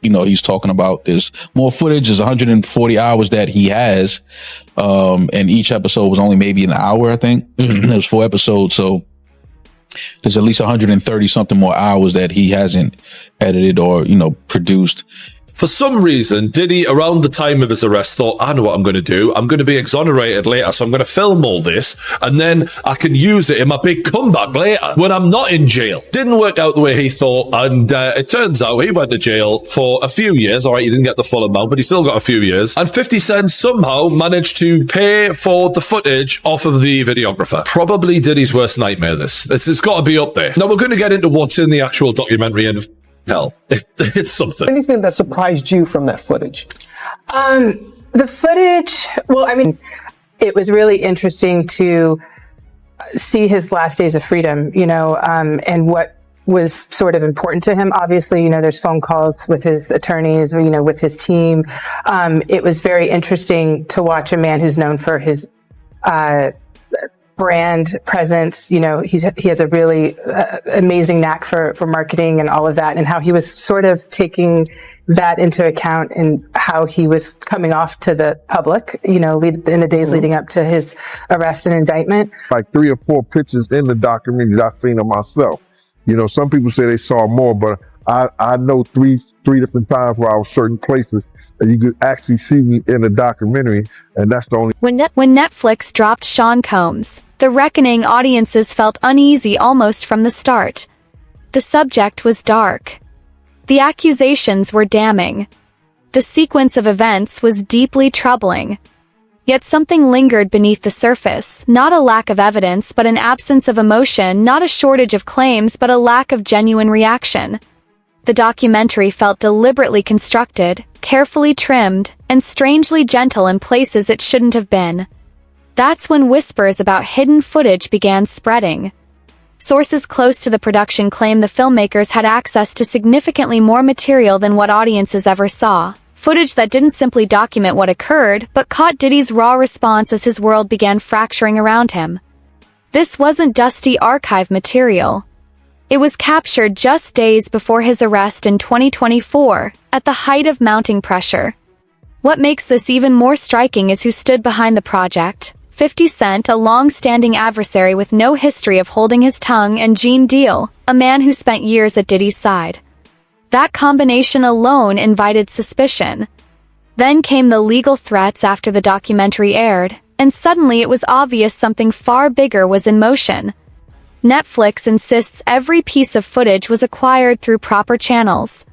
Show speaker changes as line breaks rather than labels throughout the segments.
he's talking about there's more footage. There's 140 hours that he has. And each episode was only maybe an hour, I think. There's 4 episodes. So there's at least 130 something more hours that he hasn't edited or, produced.
For some reason, Diddy, around the time of his arrest, thought, I know what I'm going to do. I'm going to be exonerated later, so I'm going to film all this, and then I can use it in my big comeback later when I'm not in jail. Didn't work out the way he thought, and it turns out he went to jail for a few years. All right, he didn't get the full amount, but he still got a few years. And 50 Cent somehow managed to pay for the footage off of the videographer. Probably Diddy's worst nightmare, this. It's got to be up there. Now, we're going to get into what's in the actual documentary, and hell, it's something.
Anything that surprised you from that footage?
The footage, well, I mean, it was really interesting to see his last days of freedom, and what was sort of important to him. Obviously, there's phone calls with his attorneys, with his team. It was very interesting to watch a man who's known for his brand presence. He has a really amazing knack for marketing and all of that, and how he was sort of taking that into account and how he was coming off to the public, in the days leading up to his arrest and indictment.
Like 3 or 4 pictures in the documentary that I've seen of myself. Some people say they saw more, but I know three different times where I was certain places and you could actually see me in the documentary, and that's the only.
When Netflix dropped Sean Combs, The Reckoning, audiences felt uneasy almost from the start. The subject was dark. The accusations were damning. The sequence of events was deeply troubling. Yet something lingered beneath the surface, not a lack of evidence but an absence of emotion, not a shortage of claims but a lack of genuine reaction. The documentary felt deliberately constructed, carefully trimmed, and strangely gentle in places it shouldn't have been. That's when whispers about hidden footage began spreading. Sources close to the production claim the filmmakers had access to significantly more material than what audiences ever saw. Footage that didn't simply document what occurred, but caught Diddy's raw response as his world began fracturing around him. This wasn't dusty archive material. It was captured just days before his arrest in 2024, at the height of mounting pressure. What makes this even more striking is who stood behind the project. 50 Cent, a long-standing adversary with no history of holding his tongue, and Gene Deal, a man who spent years at Diddy's side. That combination alone invited suspicion. Then came the legal threats after the documentary aired, and suddenly it was obvious something far bigger was in motion. Netflix insists every piece of footage was acquired through proper channels.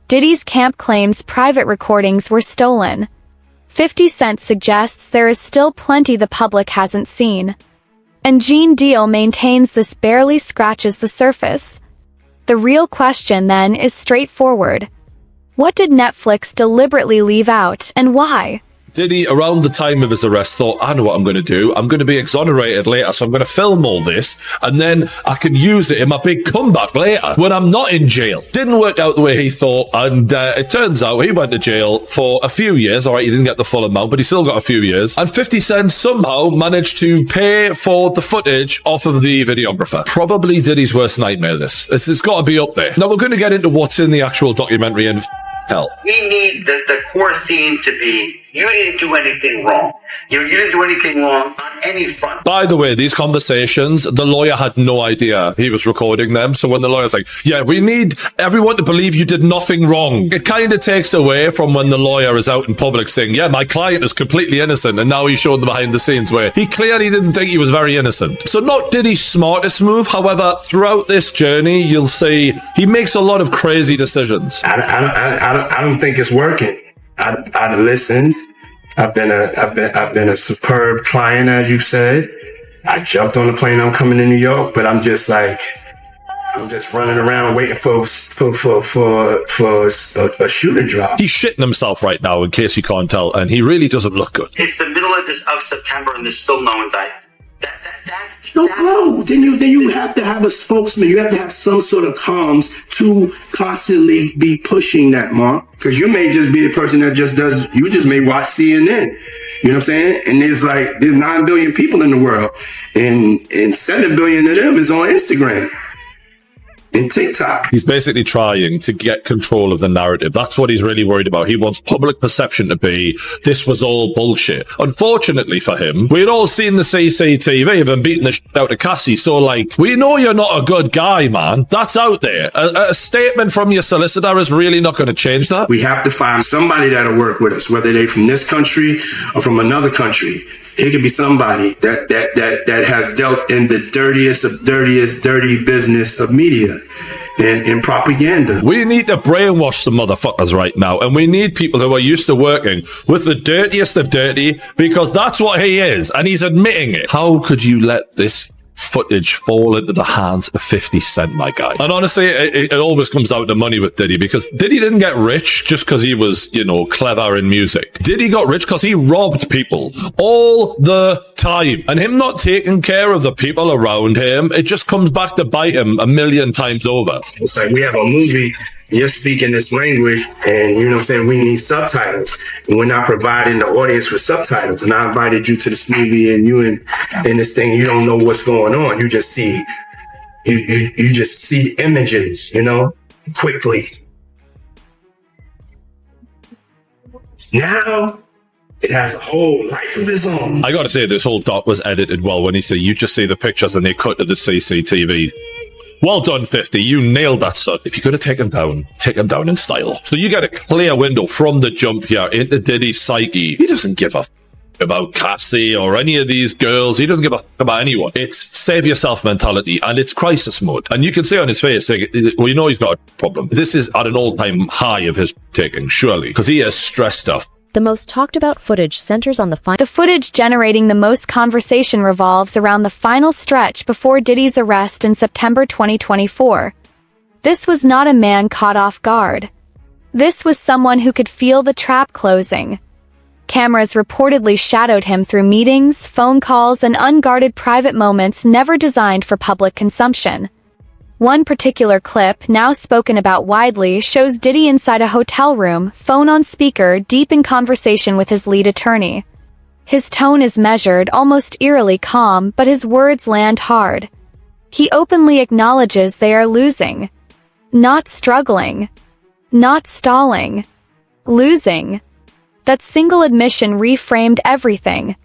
Diddy's camp claims private recordings were stolen. 50 Cent suggests there is still plenty the public hasn't seen. And Gene Deal maintains this barely scratches the surface. The real question, then, is straightforward. What did Netflix deliberately leave out, and why?
Diddy, around the time of his arrest, thought, I know what I'm going to do. I'm going to be exonerated later, so I'm going to film all this, and then I can use it in my big comeback later when I'm not in jail. Didn't work out the way he thought, and it turns out he went to jail for a few years. All right, he didn't get the full amount, but he still got a few years. And 50 Cent somehow managed to pay for the footage off of the videographer. Probably Diddy's worst nightmare, this. It's got to be up there. Now, we're going to get into what's in the actual documentary, and hell.
We need the core theme to be, you didn't do anything wrong. You didn't do anything wrong on any front.
By the way, these conversations, the lawyer had no idea he was recording them. So when the lawyer's like, yeah, we need everyone to believe you did nothing wrong, it kind of takes away from when the lawyer is out in public saying, yeah, my client is completely innocent. And now he showed the behind the scenes where he clearly didn't think he was very innocent. So not Diddy's smartest move. However, throughout this journey, you'll see he makes a lot of crazy decisions.
I don't think it's working. I listened. I've been a superb client, as you said. I jumped on the plane. I'm coming to New York, but I'm just running around waiting for a shoe to drop.
He's shitting himself right now, in case you can't tell, and he really doesn't look good.
It's the middle of September, and there's still no indictment.
Bro, then you have to have a spokesman. You have to have some sort of comms to constantly be pushing that, Mark. Because you may just be the person that you just may watch CNN. You know what I'm saying? And there's 9 billion people in the world, and 7 billion of them is on Instagram. and TikTok.
He's basically trying to get control of the narrative. That's what he's really worried about. He wants public perception to be, this was all bullshit. Unfortunately for him, we'd all seen the CCTV of him beating the shit out of Cassie. So, like, we know you're not a good guy, man. That's out there. A statement from your solicitor is really not going to change that.
We have to find somebody that'll work with us, whether they from this country or from another country. It could be somebody that has dealt in the dirtiest of dirty business of media and propaganda.
We need to brainwash the motherfuckers right now, and we need people who are used to working with the dirtiest of dirty, because that's what he is, and he's admitting it. How could you let this footage fall into the hands of 50 Cent, my guy? And honestly, it always comes down to money with Diddy, because Diddy didn't get rich just because he was, you know, clever in music. Diddy got rich because he robbed people all the time, and him not taking care of the people around him, it just comes back to bite him a million times over.
It's like we have a movie, you're speaking this language, and you know what I'm saying, we need subtitles, and we're not providing the audience with subtitles. And I invited you to this movie, and you in this thing, you don't know what's going on. You just see, you just see the images, you know, quickly. Now it has a whole life of its own.
I gotta say, this whole doc was edited well. When you just see the pictures and they cut to the CCTV. Well done, 50. You nailed that, son. If you're going to take him down in style. So you get a clear window from the jump here into Diddy's psyche. He doesn't give a f about Cassie or any of these girls. He doesn't give a f about anyone. It's save yourself mentality, and it's crisis mode. And you can see on his face, like, well, you know he's got a problem. This is at an all-time high of his taking, surely, because he is stressed stuff.
The most talked about footage centers on the
footage generating the most conversation revolves around the final stretch before Diddy's arrest in September 2024. This was not a man caught off guard. This was someone who could feel the trap closing. Cameras reportedly shadowed him through meetings, phone calls, and unguarded private moments never designed for public consumption. One particular clip, now spoken about widely, shows Diddy inside a hotel room, phone on speaker, deep in conversation with his lead attorney. His tone is measured, almost eerily calm, but his words land hard. He openly acknowledges they are losing. Not struggling. Not stalling. Losing. That single admission reframed everything.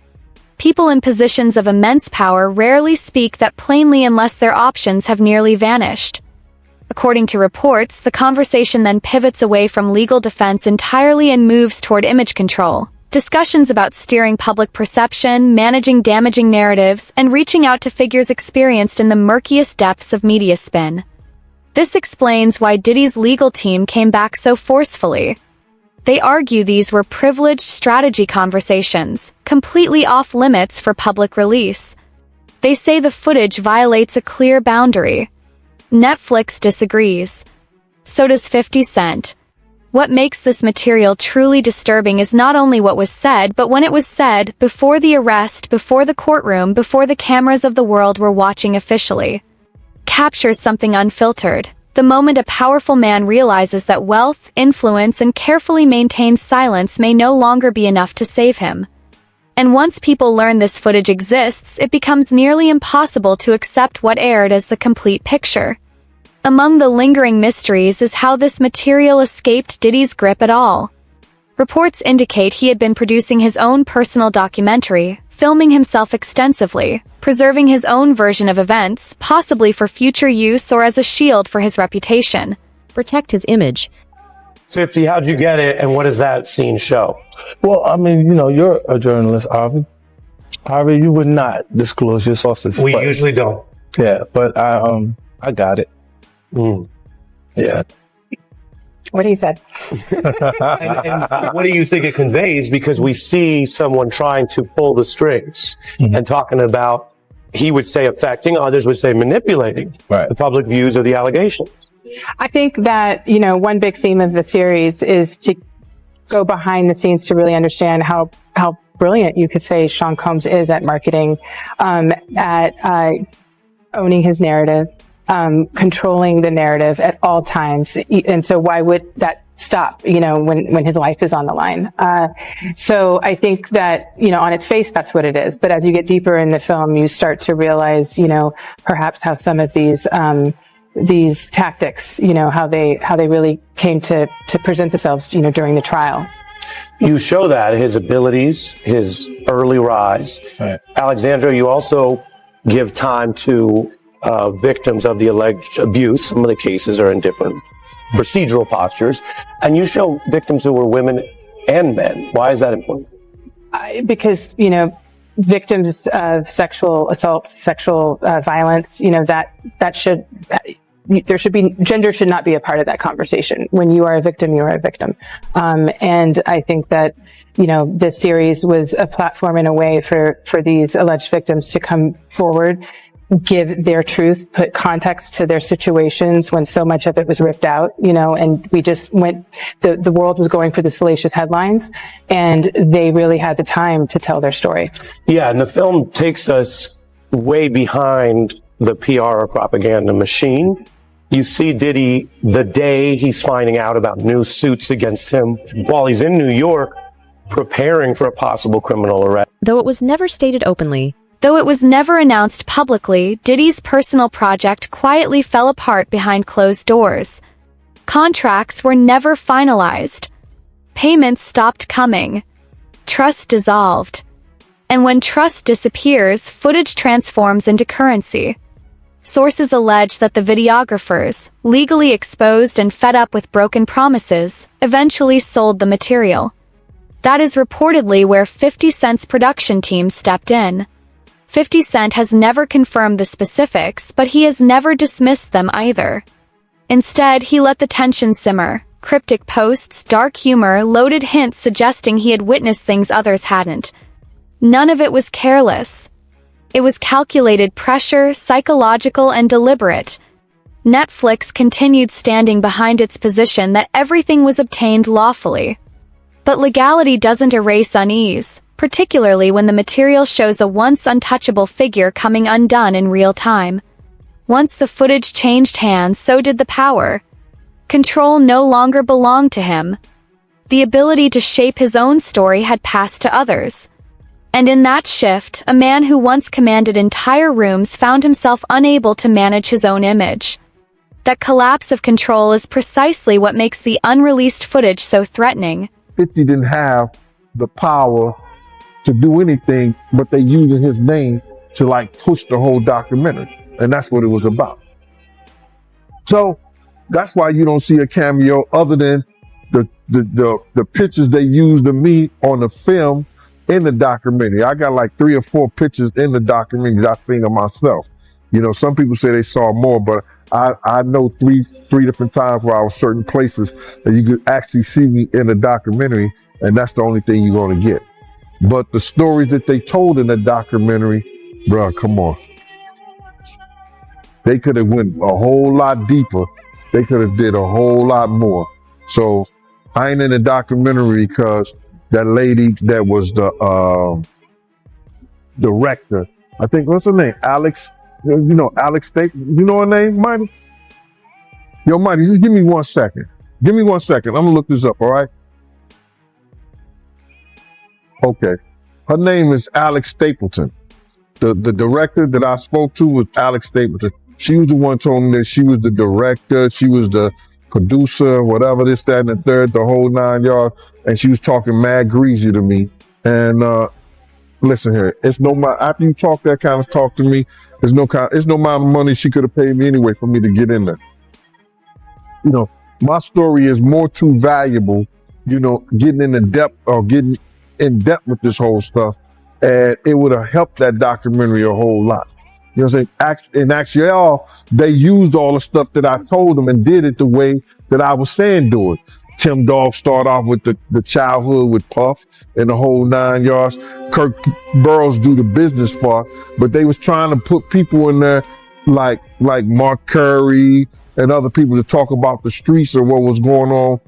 People in positions of immense power rarely speak that plainly unless their options have nearly vanished. According to reports, the conversation then pivots away from legal defense entirely and moves toward image control. Discussions about steering public perception, managing damaging narratives, and reaching out to figures experienced in the murkiest depths of media spin. This explains why Diddy's legal team came back so forcefully. They argue these were privileged strategy conversations, completely off limits for public release. They say the footage violates a clear boundary. Netflix disagrees. So does 50 Cent. What makes this material truly disturbing is not only what was said, but when it was said, before the arrest, before the courtroom, before the cameras of the world were watching officially. Captures something unfiltered. The moment a powerful man realizes that wealth, influence, and carefully maintained silence may no longer be enough to save him. And once people learn this footage exists, it becomes nearly impossible to accept what aired as the complete picture. Among the lingering mysteries is how this material escaped Diddy's grip at all. Reports indicate he had been producing his own personal documentary, filming himself extensively, preserving his own version of events, possibly for future use or as a shield for his reputation.
protect his image.
50, how'd you get it, and what does that scene show?
Well, I mean, you know, you're a journalist, Harvey. Harvey, you would not disclose your sources.
We usually don't.
Yeah, but I got it. Yeah.
What he said.
and what do you think it conveys? Because we see someone trying to pull the strings and talking about, he would say affecting, others would say manipulating the public views of the allegations.
I think that, you know, one big theme of the series is to go behind the scenes to really understand how brilliant you could say Sean Combs is at marketing, at owning his narrative, controlling the narrative at all times. And so why would that stop, you know, when his life is on the line? So I think that, you know, on its face, that's what it is. But as you get deeper in the film, you start to realize, you know, perhaps how some of these, these tactics, how they really came to present themselves, during the trial.
You show that his abilities, his early rise.
Right.
Alexandra, you also give time to victims of the alleged abuse. Some of the cases are in different procedural postures. And you show victims who were women and men. Why is that important?
Because, victims of sexual assault, sexual violence, gender should not be a part of that conversation. When you are a victim, you are a victim. And I think that, this series was a platform in a way for these alleged victims to come forward, give their truth, put context to their situations when so much of it was ripped out, and we just the world was going for the salacious headlines, and they really had the time to tell their story.
Yeah, and the film takes us way behind the PR or propaganda machine. You see Diddy the day he's finding out about new suits against him while he's in New York preparing for a possible criminal arrest.
Though it was never stated openly,
Though it was never announced publicly, Diddy's personal project quietly fell apart behind closed doors. Contracts were never finalized. Payments stopped coming. Trust dissolved. And when trust disappears, footage transforms into currency. Sources allege that the videographers, legally exposed and fed up with broken promises, eventually sold the material. That is reportedly where 50 Cent's production team stepped in. 50 Cent has never confirmed the specifics, but he has never dismissed them either. Instead, he let the tension simmer. Cryptic posts, dark humor, loaded hints suggesting he had witnessed things others hadn't. None of it was careless. It was calculated pressure, psychological, and deliberate. Netflix continued standing behind its position that everything was obtained lawfully. But legality doesn't erase unease, particularly when the material shows a once untouchable figure coming undone in real time. Once the footage changed hands, so did the power. Control no longer belonged to him. The ability to shape his own story had passed to others. And in that shift, a man who once commanded entire rooms found himself unable to manage his own image. That collapse of control is precisely what makes the unreleased footage so threatening.
50 didn't have the power to do anything, but they using his name to push the whole documentary. And that's what it was about. So that's why you don't see a cameo other than the pictures they used of me on the film in the documentary. I got 3 or 4 pictures in the documentary that I've seen of myself. Some people say they saw more, but I know three different times where I was certain places that you could actually see me in the documentary, and that's the only thing you're going to get. But the stories that they told in the documentary, bruh, come on. They could have went a whole lot deeper. They could have did a whole lot more. So I ain't in the documentary because that lady that was the director, I think, what's her name? Alex, Alex Steak. You know her name, Mighty? Yo, Mighty, just give me 1 second. Give me 1 second. I'm gonna look this up, all right? Okay. Her name is Alex Stapleton. The director that I spoke to was Alex Stapleton. She was the one told me that she was the director, she was the producer, whatever, this, that, and the third, the whole 9 yards. And she was talking mad greasy to me. And listen here, it's no matter after you talk that kind of talk to me, it's no amount of money she could have paid me anyway for me to get in there. My story is more too valuable, getting getting in depth with this whole stuff. And it would have helped that documentary a whole lot. You know what I'm saying? In actuality, they used all the stuff that I told them and did it the way that I was saying do it. Tim Dog started off with the childhood with Puff and the whole 9 yards. Kirk Burrows do the business part, but they was trying to put people in there like Mark Curry and other people to talk about the streets or what was going on,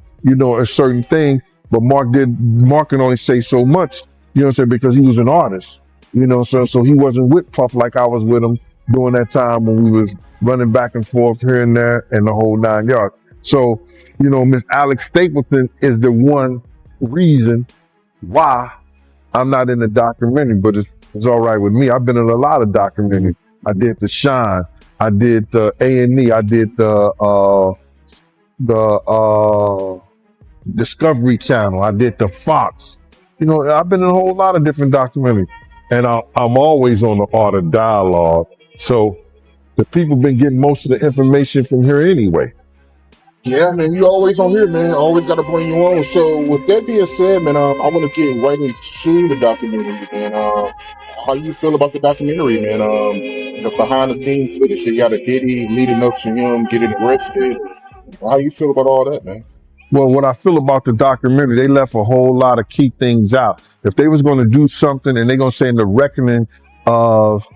a certain thing. But Mark can only say so much, what I'm saying, because he was an artist, so he wasn't with Puff like I was with him during that time when we was running back and forth here and there and the whole 9 yards. So, Miss Alex Stapleton is the one reason why I'm not in the documentary, but it's all right with me. I've been in a lot of documentaries. I did The Shine. I did the A&E. I did the Discovery Channel. I did the Fox. You know, I've been in a whole lot of different documentaries, and I'm always on the art of dialogue. So the people been getting most of the information from here anyway.
Yeah, man, you always on here, man. Always got to bring you on. So with that being said, man, I want to get right into the documentary, man. How you feel about the documentary, man? The behind the scenes footage. You got a Diddy leading up to him getting arrested. How you feel about all that, man?
Well, what I feel about the documentary, they left a whole lot of key things out. If they was going to do something and they're going to say in the reckoning of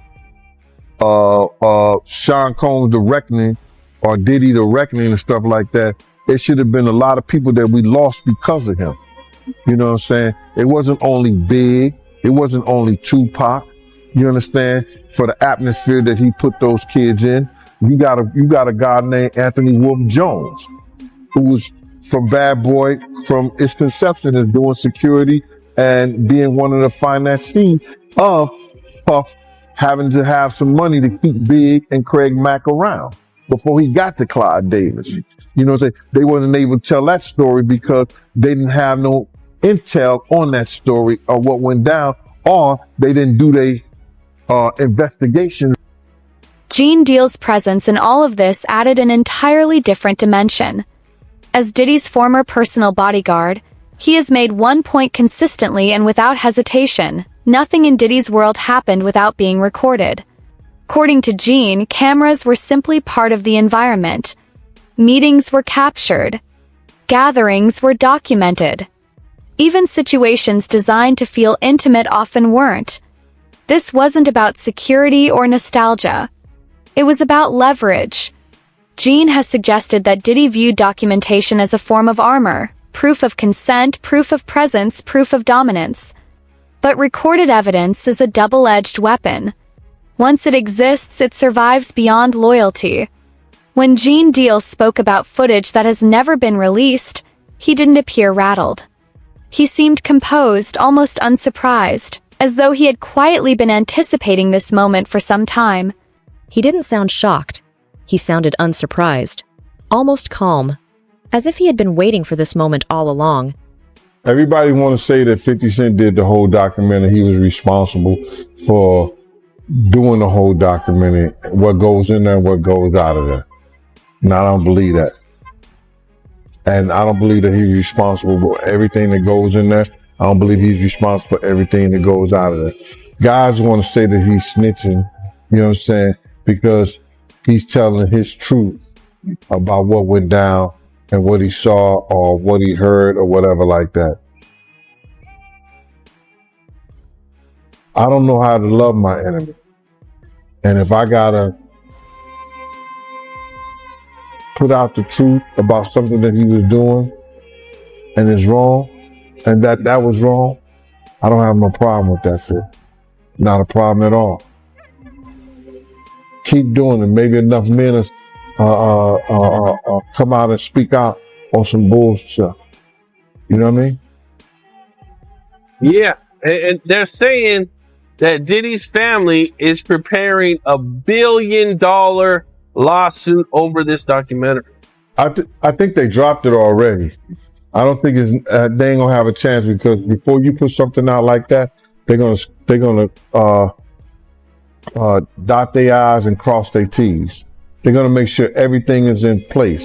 Sean Combs, the reckoning, or Diddy, the reckoning and stuff like that, it should have been a lot of people that we lost because of him. You know what I'm saying? It wasn't only Big. It wasn't only Tupac. You understand? For the atmosphere that he put those kids in. You got a guy named Anthony Wolf Jones, who was from Bad Boy, from its conception, is doing security and being one of the financiers of Puff having to have some money to keep Big and Craig Mack around before he got to Clyde Davis. You know what I'm saying? They wasn't able to tell that story because they didn't have no intel on that story or what went down, or they didn't do their investigation.
Gene Deal's presence in all of this added an entirely different dimension. As Diddy's former personal bodyguard, he has made one point consistently and without hesitation: nothing in Diddy's world happened without being recorded. According to Gene, cameras were simply part of the environment. Meetings were captured. Gatherings were documented. Even situations designed to feel intimate often weren't. This wasn't about security or nostalgia. It was about leverage. Gene has suggested that Diddy viewed documentation as a form of armor, proof of consent, proof of presence, proof of dominance. But recorded evidence is a double-edged weapon. Once it exists, it survives beyond loyalty. When Gene Deal spoke about footage that has never been released, he didn't appear rattled. He seemed composed, almost unsurprised, as though he had quietly been anticipating this moment for some time.
He didn't sound shocked. He sounded unsurprised, almost calm, as if he had been waiting for this moment all along.
Everybody want to say that 50 Cent did the whole documentary. He was responsible for doing the whole documentary, what goes in there and what goes out of there. And I don't believe that. And I don't believe that he's responsible for everything that goes in there. I don't believe he's responsible for everything that goes out of there. Guys want to say that he's snitching, you know what I'm saying, because he's telling his truth about what went down and what he saw or what he heard or whatever like that. I don't know how to love my enemy. And if I gotta put out the truth about something that he was doing and it's wrong, and that was wrong, I don't have no problem with that shit. Not a problem at all. Keep doing it. Maybe enough men come out and speak out on some bullshit. You know what I mean?
Yeah, and they're saying that Diddy's family is preparing $1 billion lawsuit over this documentary.
I think they dropped it already. I don't think they ain't gonna have a chance, because before you put something out like that, they're gonna dot their I's and cross their T's. They're gonna make sure everything is in place.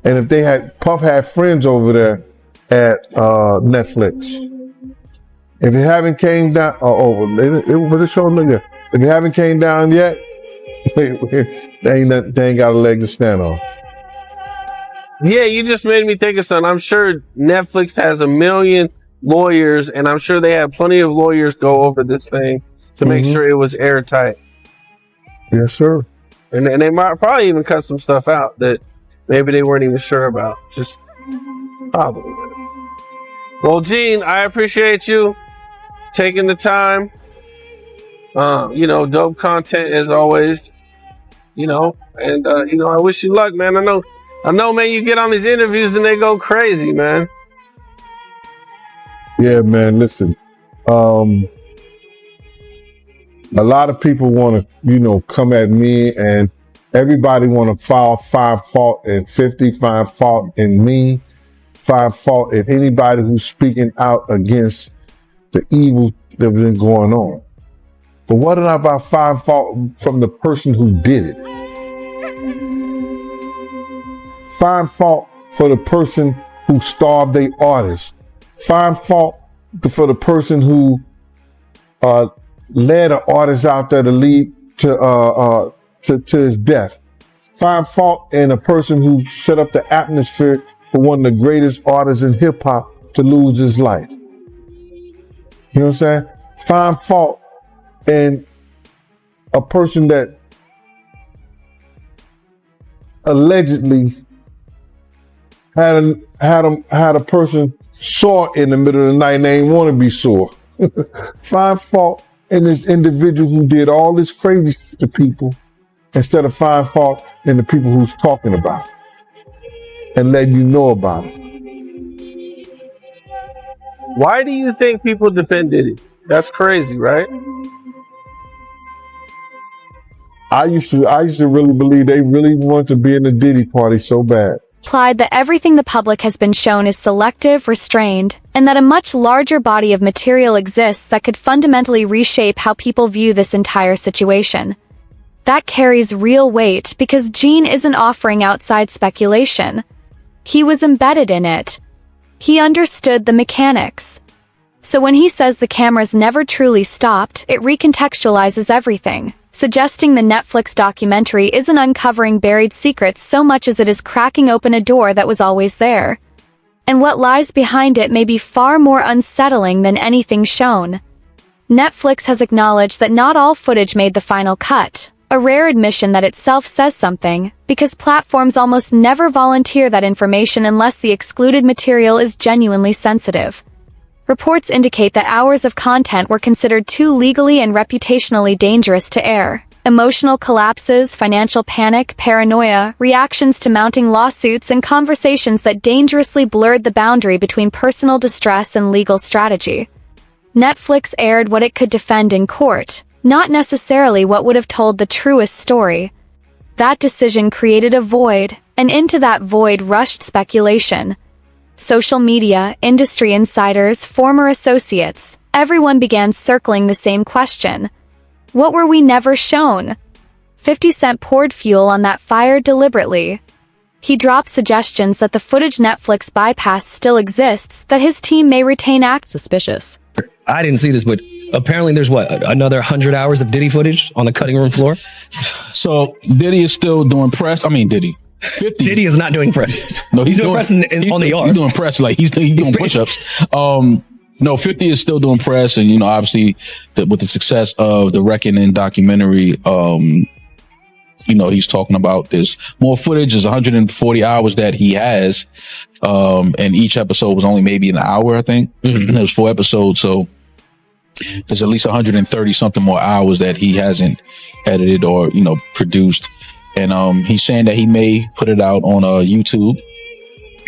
And if Puff had friends over there at Netflix, if it haven't came down, what it showing there? If it haven't came down yet, they ain't got a leg to stand on.
Yeah, you just made me think of something. I'm sure Netflix has 1 million lawyers, and I'm sure they had plenty of lawyers go over this thing to make sure it was airtight.
Yes, sir.
And they might probably even cut some stuff out that maybe they weren't even sure about. Just probably. Well, Gene, I appreciate you taking the time. Dope content as always. And I wish you luck, man. I know, man, you get on these interviews and they go crazy, man.
Yeah, man, listen. A lot of people want to, come at me, and everybody want to find fault in 50, find fault in me, find fault in anybody who's speaking out against the evil that's been going on. But what about find fault from the person who did it? Find fault for the person who starved their artist. Find fault for the person who led an artist out there to lead to his death. Find fault in a person who set up the atmosphere for one of the greatest artists in hip hop to lose his life. You know what I'm saying? Find fault in a person that allegedly had a person sore in the middle of the night and they didn't want to be sore. Find fault in this individual who did all this crazy shit to people instead of find fault in the people who's talking about it and letting you know about it.
Why do you think people defend Diddy? That's crazy, right?
I used to really believe they really wanted to be in the Diddy party so bad.
Implied that everything the public has been shown is selective, restrained, and that a much larger body of material exists that could fundamentally reshape how people view this entire situation. That carries real weight because Gene isn't offering outside speculation. He was embedded in it. He understood the mechanics. So when he says the cameras never truly stopped, it recontextualizes everything, suggesting the Netflix documentary isn't uncovering buried secrets so much as it is cracking open a door that was always there. And what lies behind it may be far more unsettling than anything shown. Netflix has acknowledged that not all footage made the final cut, a rare admission that itself says something, because platforms almost never volunteer that information unless the excluded material is genuinely sensitive. Reports indicate that hours of content were considered too legally and reputationally dangerous to air. Emotional collapses, financial panic, paranoia, reactions to mounting lawsuits, and conversations that dangerously blurred the boundary between personal distress and legal strategy. Netflix aired what it could defend in court, not necessarily what would have told the truest story. That decision created a void, and into that void rushed speculation. Social media, industry insiders, former associates, everyone began circling the same question. What were we never shown? 50 Cent poured fuel on that fire deliberately. He dropped suggestions that the footage Netflix bypassed still exists, that his team may retain access.
Suspicious. I didn't see this, but apparently there's another 100 hours of Diddy footage on the cutting room floor?
So Diddy is still doing press. I mean, Diddy. 50.
Diddy is not doing press.
No,
he's doing press on the yard.
He's doing press like he's doing push-ups. No, 50 is still doing press, and obviously with the success of the Reckoning documentary, he's talking about this more footage. Is 140 hours that he has, and each episode was only maybe an hour. I think there's 4 episodes, so there's at least 130 something more hours that he hasn't edited or produced. And he's saying that he may put it out on YouTube,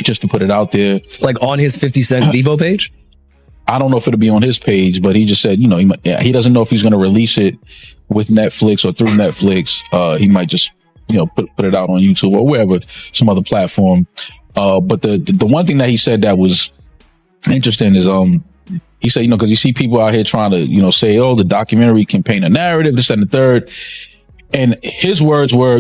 just to put it out there,
like on his 50 Cent Devo page.
I don't know if it'll be on his page, but he just said, he doesn't know if he's going to release it with Netflix or through Netflix. He might just, put it out on YouTube or wherever, some other platform. But the one thing that he said that was interesting is, he said, because you see people out here trying to, say, oh, the documentary can paint a narrative, this and the third. And his words were,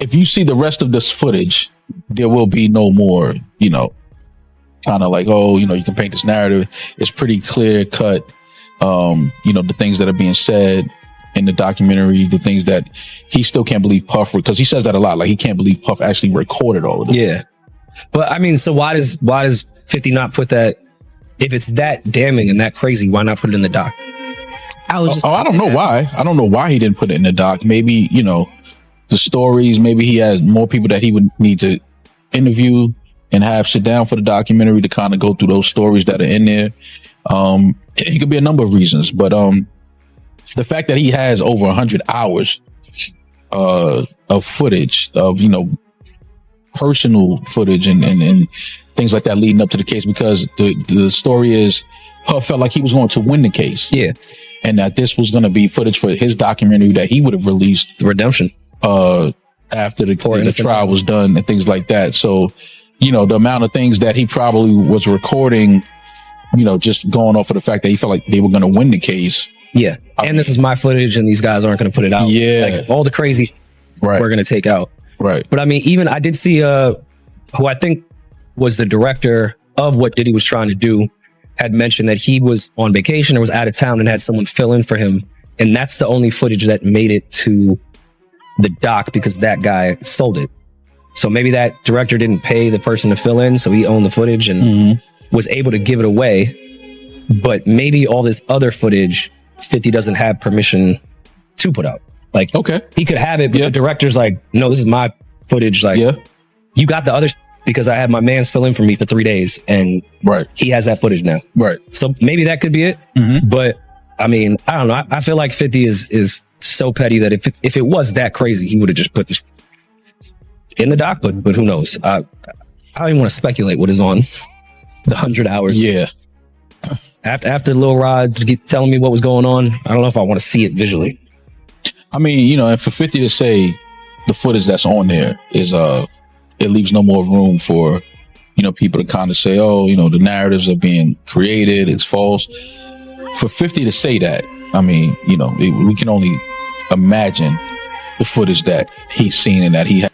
if you see the rest of this footage, there will be no more, kind of like, oh, you can paint this narrative. It's pretty clear cut. The things that are being said in the documentary, the things that he still can't believe Puff, because he says that a lot. Like, he can't believe Puff actually recorded all of this.
Yeah. But I mean, so why does 50 not put that, if it's that damning and that crazy, why not put it in the doc?
I don't know why. I don't know why he didn't put it in the doc. Maybe, the stories, maybe he had more people that he would need to interview and have sit down for the documentary to kind of go through those stories that are in there. It could be a number of reasons, but the fact that he has over 100 hours of footage of, personal footage and things like that leading up to the case, because the story is Puff felt like he was going to win the case.
Yeah.
and that this was going to be footage for his documentary that he would have released,
Redemption,
after the trial was done and things like that. So, you know, the amount of things that he probably was recording, you know, just going off of the fact that he felt like they were going to win the case.
Yeah. And this is my footage and these guys aren't going to put it out.
Yeah.
Like, all the crazy we're going to take out.
Right.
But I mean, even I did see who I think was the director of what Diddy was trying to do had mentioned that he was on vacation or was out of town and had someone fill in for him. And that's the only footage that made it to the doc because that guy sold it. So maybe that director didn't pay the person to fill in, so he owned the footage and was able to give it away. But maybe all this other footage, 50 doesn't have permission to put out. Like,
okay,
he could have it, but the director's like, no, this is my footage. Like, you got the other because I had my man's fill in for me for 3 days, and he has that footage now.
Right.
So maybe that could be it. But I mean, I don't know. I feel like 50 is so petty that if it was that crazy, he would have just put this in the doc. But who knows? I don't even want to speculate what is on the 100 hours.
Yeah.
After Lil Rod telling me what was going on, I don't know if I want to see it visually.
I mean, you know, and for 50 to say the footage that's on there is it leaves no more room for, you know, people to kind of say, oh, you know, the narratives are being created, it's false. For 50 to say that, I mean, you know, we can only imagine the footage that he's seen and that he had.